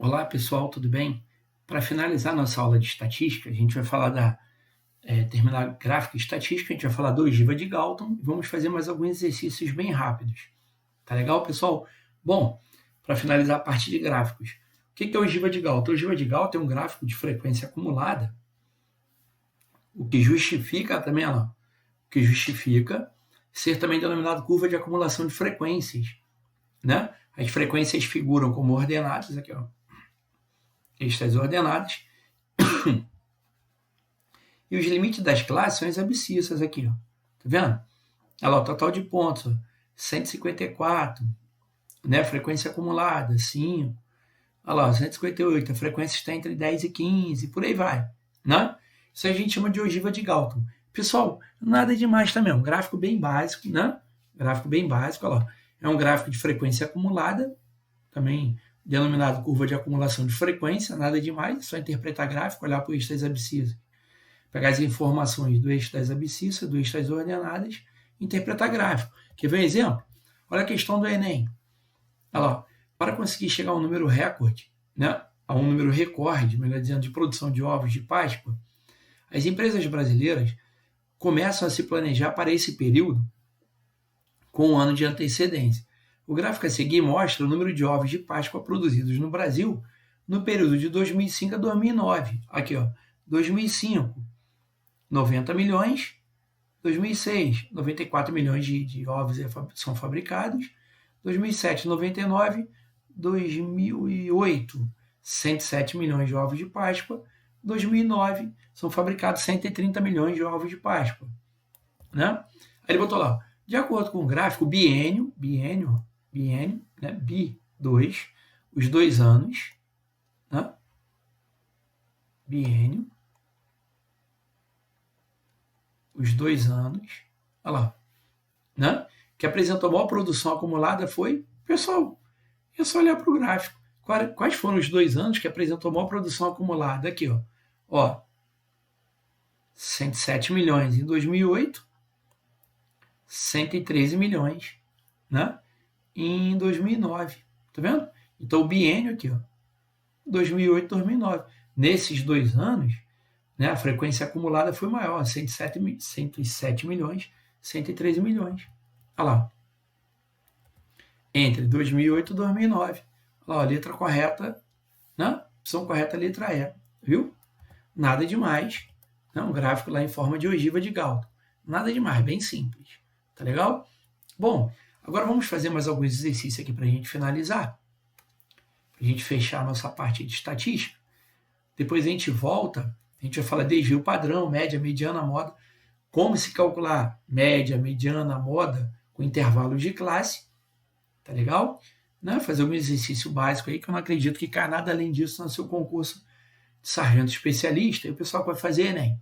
Olá pessoal, tudo bem? Para finalizar nossa aula de estatística, a gente vai falar terminar gráfica e estatística, a gente vai falar da ogiva de Galton e vamos fazer mais alguns exercícios bem rápidos. Tá legal, pessoal? Bom, para finalizar a parte de gráficos, o que é a ogiva de Galton? A ogiva de Galton é um gráfico de frequência acumulada, o que justifica também, o que justifica ser também denominado curva de acumulação de frequências, né? As frequências figuram como ordenadas, aqui, estas ordenadas, e os limites das classes são as abscissas aqui, ó. Tá vendo? Olha lá, o total de pontos, ó, 154, né? Frequência acumulada, 5. Olha lá, 158, a frequência está entre 10 e 15, por aí vai, né? Isso a gente chama de ogiva de Galton. Pessoal, nada demais também, um gráfico bem básico, né? Gráfico bem básico, olha lá. É um gráfico de frequência acumulada, também denominado curva de acumulação de frequência, nada demais, só interpretar gráfico, olhar para o eixo das abscissas, pegar as informações do eixo das abscissas, do eixo das ordenadas, interpretar gráfico. Quer ver um exemplo? Olha a questão do Enem. Olha lá, para conseguir chegar a um número recorde, né, a um número recorde, melhor dizendo, de produção de ovos de Páscoa, as empresas brasileiras começam a se planejar para esse período com um ano de antecedência. O gráfico a seguir mostra o número de ovos de Páscoa produzidos no Brasil no período de 2005 a 2009. Aqui, ó, 2005, 90 milhões, 2006, 94 milhões de ovos são fabricados, 2007, 99, 2008, 107 milhões de ovos de Páscoa, 2009, são fabricados 130 milhões de ovos de Páscoa. Né? Aí ele botou lá, de acordo com o gráfico, biênio, né? Bi2, os 2 anos, né? Biênio, os 2 anos, olha lá, né? Que apresentou a maior produção acumulada foi, pessoal, é só olhar para o gráfico. Quais foram os 2 anos que apresentou a maior produção acumulada? Aqui, ó, 107 milhões em 2008, 113 milhões, né? Em 2009, tá vendo? Então o biênio aqui, ó, 2008, 2009. Nesses 2 anos, né, a frequência acumulada foi maior, 107 milhões, 113 milhões. Olha lá. Entre 2008 e 2009. Olha lá, a letra correta, né? Opção correta, letra E. Viu? Nada demais. Né? Um gráfico lá em forma de ogiva de Galton. Nada demais, bem simples. Tá legal? Bom, agora vamos fazer mais alguns exercícios aqui para a gente finalizar. Para a gente fechar a nossa parte de estatística. Depois a gente volta, a gente vai falar desvio padrão, média, mediana, moda, como se calcular média, mediana, moda com intervalos de classe, tá legal? Né? Fazer um exercício básico aí, que eu não acredito que caia nada além disso no seu concurso de sargento especialista, e o pessoal vai fazer Enem,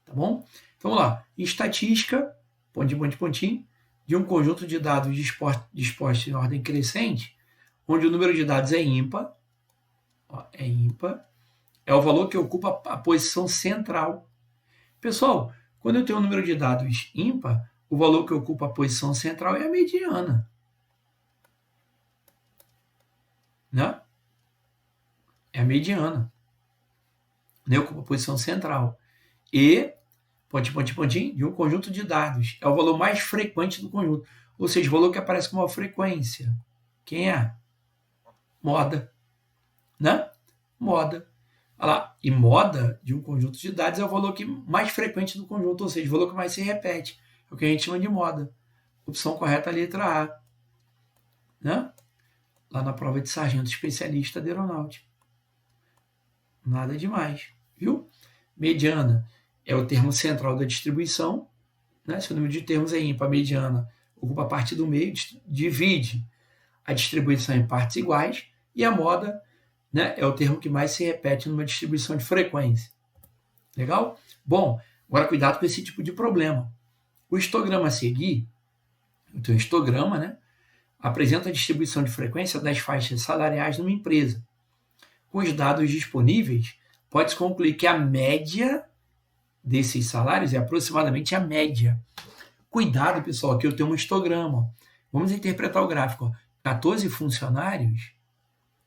tá bom? Então vamos lá, estatística, pontinho, de um conjunto de dados dispostos em ordem crescente, onde o número de dados é ímpar, é o valor que ocupa a posição central. Pessoal, quando eu tenho um número de dados ímpar, o valor que ocupa a posição central é a mediana. Né? É a mediana. Né? Ocupa a posição central. E, pontinho, de um conjunto de dados. É o valor mais frequente do conjunto. Ou seja, o valor que aparece com maior frequência. Quem é? Moda. Né? Moda. Olha lá, e moda de um conjunto de dados é o valor que mais frequente do conjunto, ou seja, o valor que mais se repete. É o que a gente chama de moda. Opção correta, a letra A. Né? Lá na prova de sargento especialista de aeronáutica. Nada demais, viu? Mediana é o termo central da distribuição. Né? Se o número de termos é ímpar, a mediana ocupa a parte do meio, divide a distribuição em partes iguais, e a moda, né, é o termo que mais se repete numa distribuição de frequência. Legal? Bom, agora cuidado com esse tipo de problema. O histograma a seguir, então o histograma, né, apresenta a distribuição de frequência das faixas salariais numa empresa. Com os dados disponíveis, pode-se concluir que a média desses salários é aproximadamente a média. Cuidado, pessoal, aqui eu tenho um histograma. Vamos interpretar o gráfico. 14 funcionários,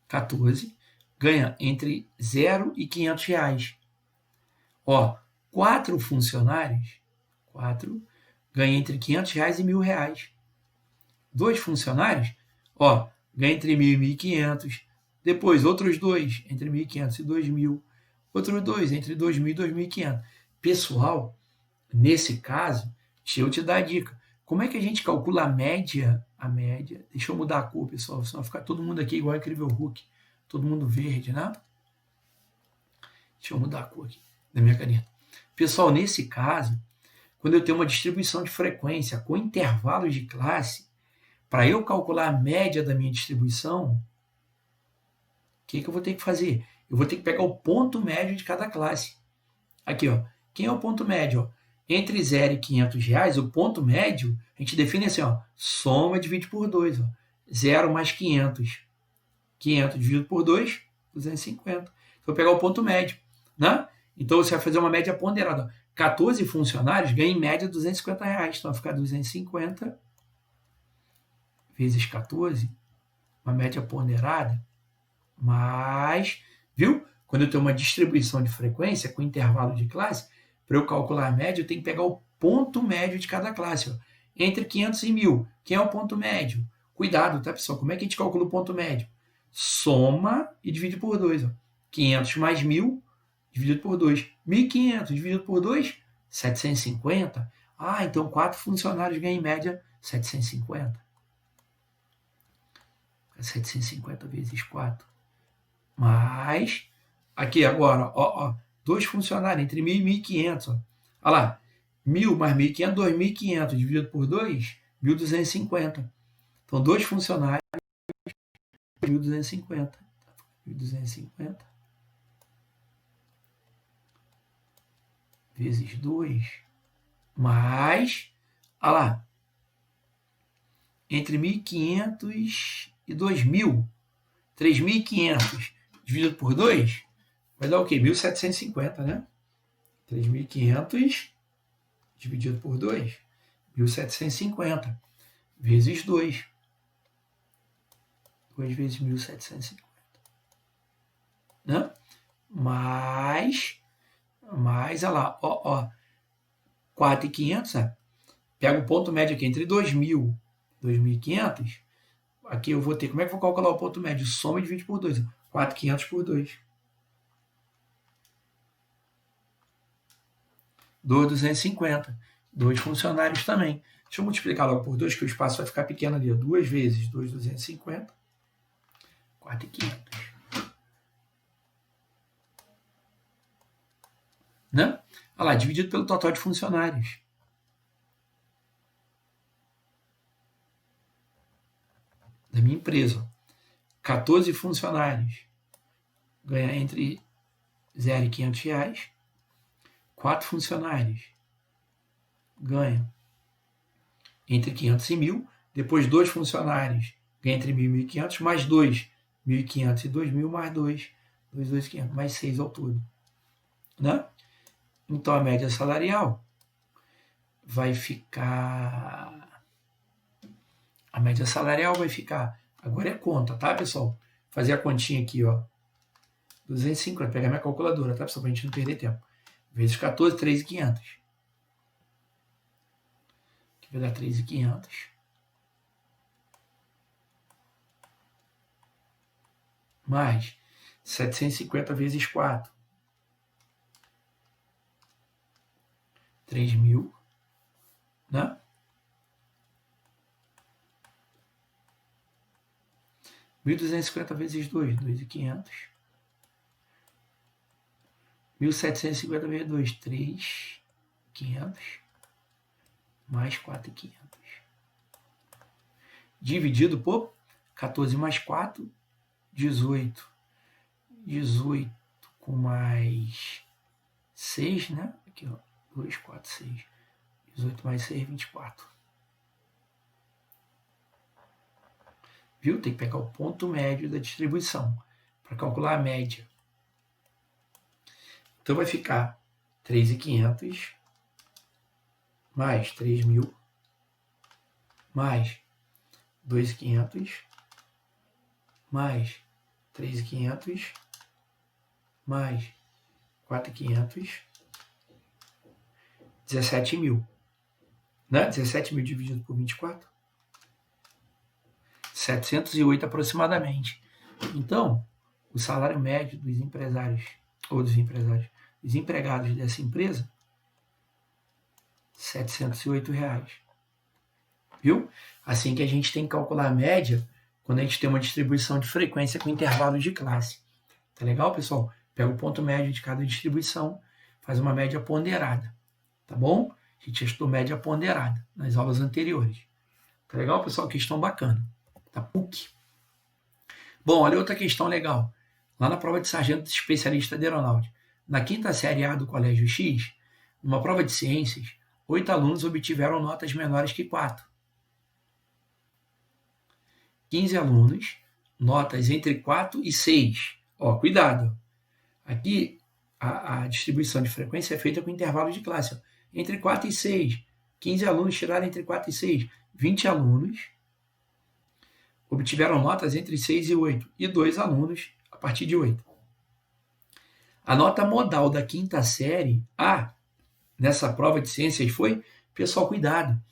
14, ganha entre 0 e 500 reais. Ó, 4 funcionários, 4, ganha entre 500 reais e R$ 1.000. 2 funcionários, ó, ganha entre 1.000 e 1.500. Depois, outros 2, entre 1.500 e 2.000. Outros 2, entre 2.000 e 2.500. Pessoal, nesse caso, deixa eu te dar a dica. Como é que a gente calcula a média? A média. Deixa eu mudar a cor, pessoal, senão vai ficar todo mundo aqui igual a Incrível Hulk. Todo mundo verde, né? Deixa eu mudar a cor aqui da minha caneta. Pessoal, nesse caso, quando eu tenho uma distribuição de frequência com intervalos de classe, para eu calcular a média da minha distribuição, o que eu vou ter que fazer? Eu vou ter que pegar o ponto médio de cada classe. Aqui, ó. Quem é o ponto médio? Ó? Entre 0 e 500 reais, o ponto médio, a gente define assim, ó, soma divide por 2. Ó. 0 mais 500. 500 dividido por 2, 250. Então, eu vou pegar o ponto médio. Né? Então, você vai fazer uma média ponderada. 14 funcionários ganham em média R$250. Então, vai ficar 250 vezes 14, uma média ponderada, mais, viu? Quando eu tenho uma distribuição de frequência com intervalo de classe, para eu calcular a média, eu tenho que pegar o ponto médio de cada classe. Ó. Entre 500 e 1.000, quem é o ponto médio? Cuidado, tá, pessoal? Como é que a gente calcula o ponto médio? Soma e divide por 2. Ó. 500 mais 1.000, dividido por 2. 1.500 dividido por 2, 750. Ah, então 4 funcionários ganham em média 750. 750 vezes 4. Mais, aqui agora, ó, 2 funcionários entre 1.000 e 1.500. Ó. Olha lá, 1.000 mais 1.500, 2.500 dividido por 2, 1.250. Então, 2 funcionários, 1.250. 1.250 vezes 2, mais, olha lá, entre 1.500 e 2.000, 3.500 dividido por 2, vai dar o quê? 1.750, né? 3.500 dividido por 2, 1.750, vezes 2. 2 vezes 1.750. Né? Mais, olha lá, ó, 4.500, pega o ponto médio aqui, entre 2.000 e 2.500, aqui eu vou ter, como é que eu vou calcular o ponto médio? Soma e divide por 2, 4.500 por 2. 2.250. 2 funcionários também. Deixa eu multiplicar logo por 2, que o espaço vai ficar pequeno ali. 2 vezes 2.250, 4.500. Né? Olha lá, dividido pelo total de funcionários. Da minha empresa. 14 funcionários. Ganha entre 0 e 500 reais. 4 funcionários. Ganha entre 500 e 1.000. Depois, 2 funcionários. Ganha entre 1.000 e 1.500. Mais 2. 1.500 e 2.000 mais 2. 2.500 mais 6 ao todo. Né? Então, a média salarial vai ficar... A média salarial vai ficar... Agora é conta, tá, pessoal? Fazer a continha aqui, ó. 250. Pegar minha calculadora, tá, pessoal? Pra gente não perder tempo. Vezes 14, 3.500. Aqui vai dar 3.500. Mais 750 vezes 4. 3.000, né? 1.250 vezes 2, 2.500. 1.750 vezes 2, 3.500. Mais 4.500. Dividido por 14 mais 4, 18. 18 com mais 6, né? Aqui, ó. 2, 4, 6. 18 mais 6, 24. Viu? Tem que pegar o ponto médio da distribuição para calcular a média. Então vai ficar 3.500 mais 3.000 mais 2.500 mais 3.500 mais 4.500, 17 mil. Né? 17 mil dividido por 24. 708 aproximadamente. Então, o salário médio dos empresários, dos empregados dessa empresa, R$ 708. Viu? Assim que a gente tem que calcular a média quando a gente tem uma distribuição de frequência com intervalos de classe. Tá legal, pessoal? Pega o ponto médio de cada distribuição, faz uma média ponderada. Tá bom? A gente já estudou média ponderada nas aulas anteriores. Tá legal, pessoal? Questão bacana. Tá PUC. Bom, olha outra questão legal. Lá na prova de sargento especialista de aeronáutica. Na quinta série A do Colégio X, numa prova de ciências, 8 alunos obtiveram notas menores que 4. 15 alunos, notas entre 4 e 6. Ó, cuidado. Aqui, a distribuição de frequência é feita com intervalo de classe. Ó. Entre 4 e 6. 15 alunos tiraram entre 4 e 6. 20 alunos obtiveram notas entre 6 e 8. E 2 alunos a partir de 8. A nota modal da quinta série A, nessa prova de ciências, foi... Pessoal, cuidado.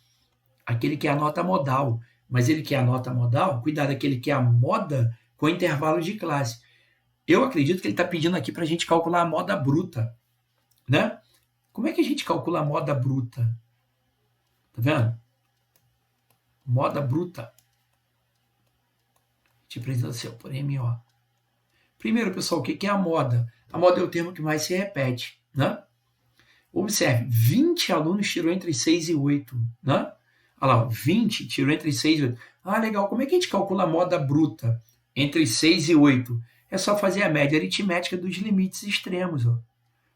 Aquele que é a nota modal. Mas ele que é a nota modal, cuidado, aquele que é a moda com intervalo de classe. Eu acredito que ele está pedindo aqui para a gente calcular a moda bruta. Né? Como é que a gente calcula a moda bruta? Tá vendo? Moda bruta. A gente precisa ser por MO. Primeiro, pessoal, o que é a moda? A moda é o termo que mais se repete. Né? Observe, 20 alunos tirou entre 6 e 8. Né? Olha lá, 20 tirou entre 6 e 8. Ah, legal. Como é que a gente calcula a moda bruta entre 6 e 8? É só fazer a média aritmética dos limites extremos. Ó.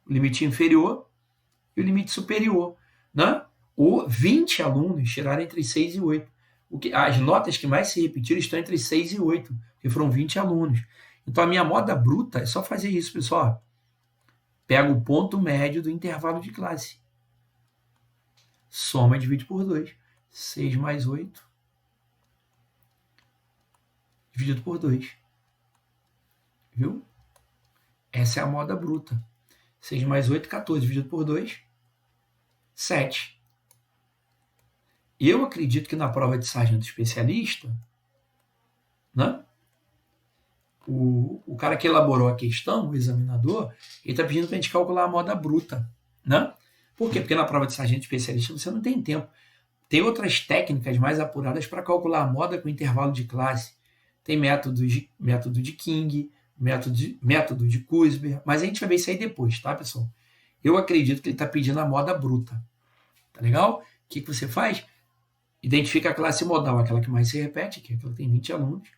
O limite inferior e o limite superior. Né? Ou 20 alunos tiraram entre 6 e 8. As notas que mais se repetiram estão entre 6 e 8, porque foram 20 alunos. Então, a minha moda bruta é só fazer isso, pessoal. Pega o ponto médio do intervalo de classe. Soma e divide por 2. 6 mais 8 dividido por 2. Viu? Essa é a moda bruta. 6 mais 8, 14. Dividido por 2, 7. Eu acredito que na prova de sargento especialista, né, o cara que elaborou a questão, o examinador, ele está pedindo para a gente calcular a moda bruta. Né? Por quê? Porque na prova de sargento especialista você não tem tempo. Tem outras técnicas mais apuradas para calcular a moda com intervalo de classe. Tem método de King, método de Kuiper, mas a gente vai ver isso aí depois, tá, pessoal? Eu acredito que ele está pedindo a moda bruta. Tá legal? O que você faz? Identifica a classe modal, aquela que mais se repete, que é aquela que tem 20 alunos.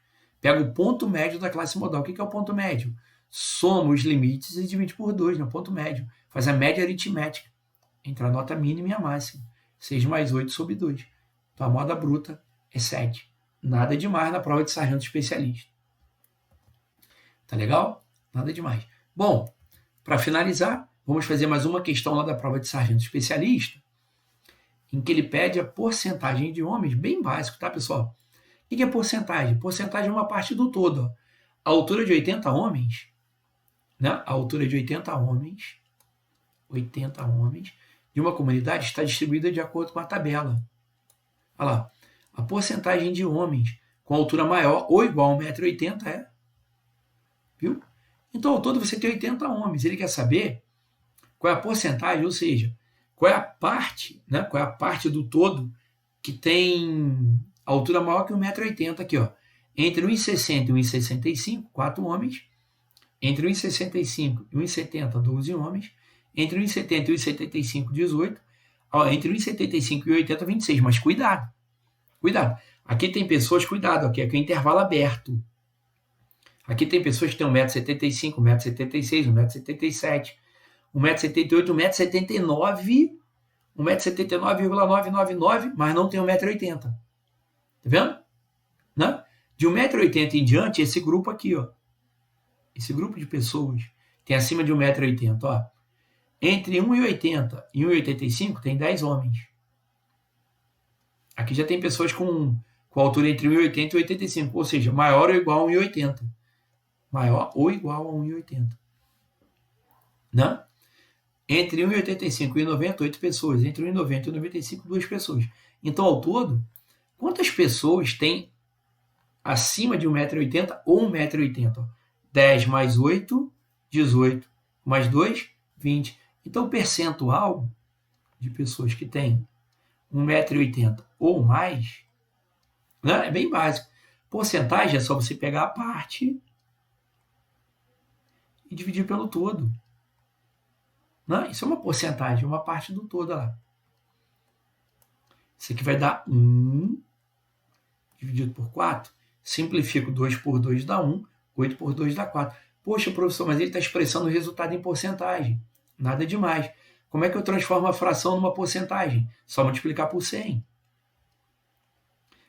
Pega o ponto médio da classe modal. O que é o ponto médio? Soma os limites e divide por 2 no ponto médio. Faz a média aritmética entre a nota mínima e a máxima. 6 mais 8 sobre 2. Então a moda bruta é 7. Nada demais na prova de sargento especialista. Tá legal? Nada demais. Bom, para finalizar, vamos fazer mais uma questão lá da prova de sargento especialista, em que ele pede a porcentagem de homens, bem básico, tá, pessoal? O que é porcentagem? Porcentagem é uma parte do todo. Ó. A altura de 80 homens, né? A altura de 80 homens de uma comunidade está distribuída de acordo com a tabela. Olha lá. A porcentagem de homens com altura maior ou igual a 1,80 m é. Viu? Então, ao todo, você tem 80 homens. Ele quer saber qual é a porcentagem, ou seja, qual é a parte, né? Qual é a parte do todo que tem altura maior que 1,80 m aqui, ó. Entre 1,60 e 1,65, 4 homens. Entre 1,65 e 1,70, 12 homens. Entre 1,70 e 1,75, 18. Ó, entre 1,75 e 1,80, 26. Mas cuidado. Cuidado. Aqui tem pessoas, cuidado, aqui é o intervalo aberto. Aqui tem pessoas que têm 1,75 m, 1,76 m, 1,77 m, 1,78 m, 1,79 m, 1,79,999 m, mas não tem 1,80 m. Tá vendo? Né? De 1,80 m em diante, esse grupo aqui, ó. Esse grupo de pessoas tem acima de 1,80 m, ó. Entre 1,80 m e 1,85 m tem 10 homens. Aqui já tem pessoas com altura entre 1,80 e 1,85, ou seja, maior ou igual a 1,80. Maior ou igual a 1,80. né? Entre 1,85 e 90, 8 pessoas. Entre 1,90 e 95, 2 pessoas. Então, ao todo, quantas pessoas tem acima de 1,80m ou 1,80m? 10 mais 8, 18. Mais 2, 20. Então, o percentual de pessoas que têm 1,80m ou mais, né, é bem básico. Porcentagem é só você pegar a parte e dividir pelo todo. Né? Isso é uma porcentagem, uma parte do todo. Lá. Isso aqui vai dar 1 dividido por 4. Simplifico 2 por 2 dá 1, 8 por 2 dá 4. Poxa, professor, mas ele está expressando o resultado em porcentagem. Nada demais. Como é que eu transformo a fração numa porcentagem? Só multiplicar por 100.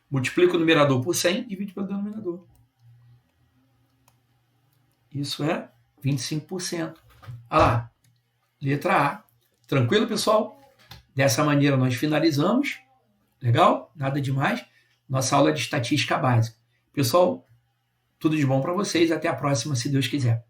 Multiplico o numerador por 100 e divide pelo denominador. Isso é 25%. Olha lá. Letra A. Tranquilo, pessoal? Dessa maneira nós finalizamos. Legal? Nada demais. Nossa aula de estatística básica. Pessoal, tudo de bom para vocês. Até a próxima, se Deus quiser.